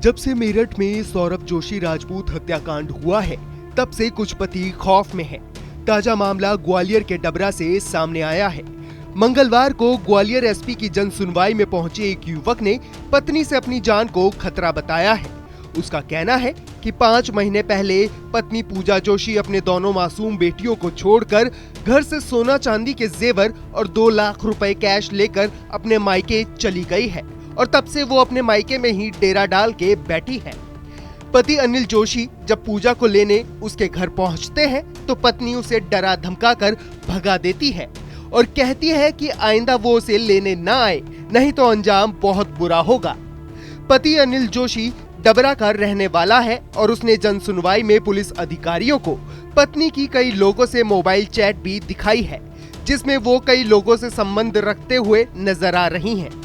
जब से मेरठ में सौरभ जोशी राजपूत हत्याकांड हुआ है, तब से कुछ पति खौफ में हैं। ताजा मामला ग्वालियर के डबरा से सामने आया है। मंगलवार को ग्वालियर एसपी की जन सुनवाई में पहुंचे एक युवक ने पत्नी से अपनी जान को खतरा बताया है। उसका कहना है कि 5 महीने पहले पत्नी पूजा जोशी अपने दोनों मासूम बेटियों को छोड़कर घर से सोना चांदी के जेवर और 2 लाख रुपए कैश लेकर अपने मायके चली गई है और तब से वो अपने मायके में ही डेरा डाल के बैठी है। पति अनिल जोशी जब पूजा को लेने उसके घर पहुंचते हैं तो पत्नी उसे डरा धमकाकर भगा देती है और कहती है कि आइंदा वो उसे लेने ना आए, नहीं तो अंजाम बहुत बुरा होगा। पति अनिल जोशी डबरा का रहने वाला है और उसने जन सुनवाई में पुलिस अधिकारियों को पत्नी की कई लोगों से मोबाइल चैट भी दिखाई है, जिसमें वो कई लोगों से संबंध रखते हुए नजर आ रही हैं।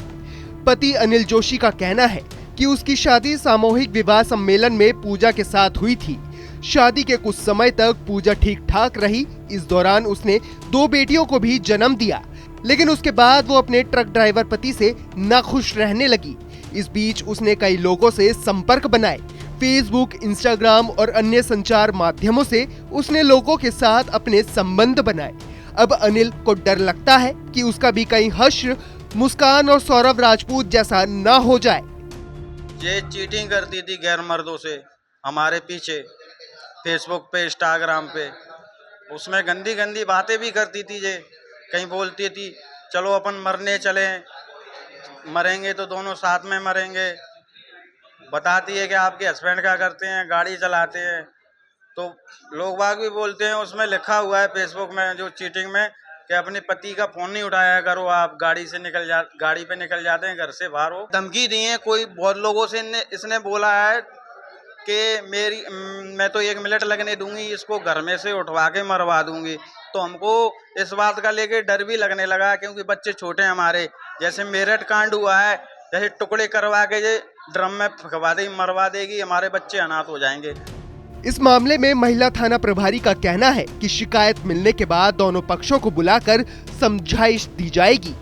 पति अनिल जोशी का कहना है कि उसकी शादी सामूहिक विवाह सम्मेलन में पूजा के साथ हुई थी। शादी के कुछ समय तक पूजा ठीक ठाक रही। इस दौरान उसने 2 बेटियों को भी जन्म दिया, लेकिन उसके बाद वो अपने ट्रक ड्राइवर पति से नाखुश रहने लगी। इस बीच उसने कई लोगों से संपर्क बनाए। फेसबुक, इंस्टाग्राम और अन्य संचार माध्यमों से उसने लोगों के साथ अपने संबंध बनाए। अब अनिल को डर लगता है कि उसका भी कहीं हश्र मुस्कान और सौरभ राजपूत जैसा ना हो जाए। ये चीटिंग करती थी गैर मर्दों से हमारे पीछे, फेसबुक पे, इंस्टाग्राम पे। उसमें गंदी गंदी बातें भी करती थी। ये कहीं बोलती थी चलो अपन मरने चले, मरेंगे तो दोनों साथ में मरेंगे। बताती है कि आपके हस्बैंड क्या करते हैं, गाड़ी चलाते हैं। तो लोग बाग भी बोलते हैं, उसमें लिखा हुआ है फेसबुक में जो चीटिंग में कि अपने पति का फोन नहीं उठाया करो, आप गाड़ी पे निकल जाते हैं, घर से बाहर हो। धमकी दी है कोई बहुत लोगों से। इसने बोला है कि मैं तो 1 मिनट लगने दूंगी, इसको घर में से उठवा के मरवा दूंगी। तो हमको इस बात का लेके डर भी लगने लगा, क्योंकि बच्चे छोटे हैं हमारे। जैसे मेरठ कांड हुआ है, जैसे टुकड़े करवा के ये ड्रम में फंकवा देगी, मरवा देगी, हमारे बच्चे अनाथ हो जाएंगे। इस मामले में महिला थाना प्रभारी का कहना है कि शिकायत मिलने के बाद दोनों पक्षों को बुलाकर समझाइश दी जाएगी।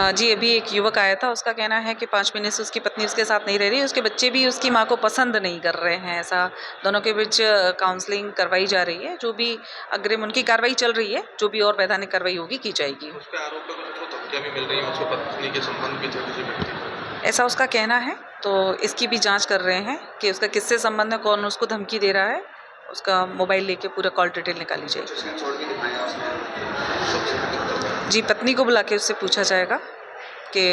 जी, अभी एक युवक आया था, उसका कहना है कि 5 महीने से उसकी पत्नी उसके साथ नहीं रह रही, उसके बच्चे भी उसकी मां को पसंद नहीं कर रहे हैं। ऐसा दोनों के बीच काउंसलिंग करवाई जा रही है। जो भी अग्रिम उनकी कार्रवाई चल रही है, जो भी और वैधानिक कार्रवाई होगी की जाएगी। उसके आरोप पे कुछ धमकियां भी मिल रही हैं, उसके पत्नी के संबंध भी थे किसी व्यक्ति से, ऐसा उसका कहना है। तो इसकी भी जांच कर रहे हैं कि उसका किससे संबंध है, कौन उसको धमकी दे रहा है। उसका मोबाइल लेके पूरा कॉल डिटेल निकाली जाएगी। जी, पत्नी को बुला के उससे पूछा जाएगा कि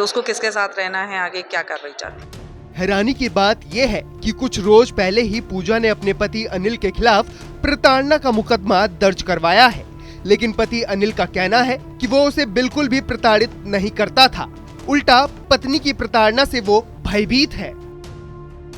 उसको किसके साथ रहना है, आगे क्या कार्रवाई चाहती है। हैरानी की बात यह है कि कुछ रोज पहले ही पूजा ने अपने पति अनिल के खिलाफ प्रताड़ना का मुकदमा दर्ज करवाया है, लेकिन पति अनिल का कहना है कि वो उसे बिल्कुल भी प्रताड़ित नहीं करता था। उल्टा पत्नी की प्रताड़ना से वो भयभीत है।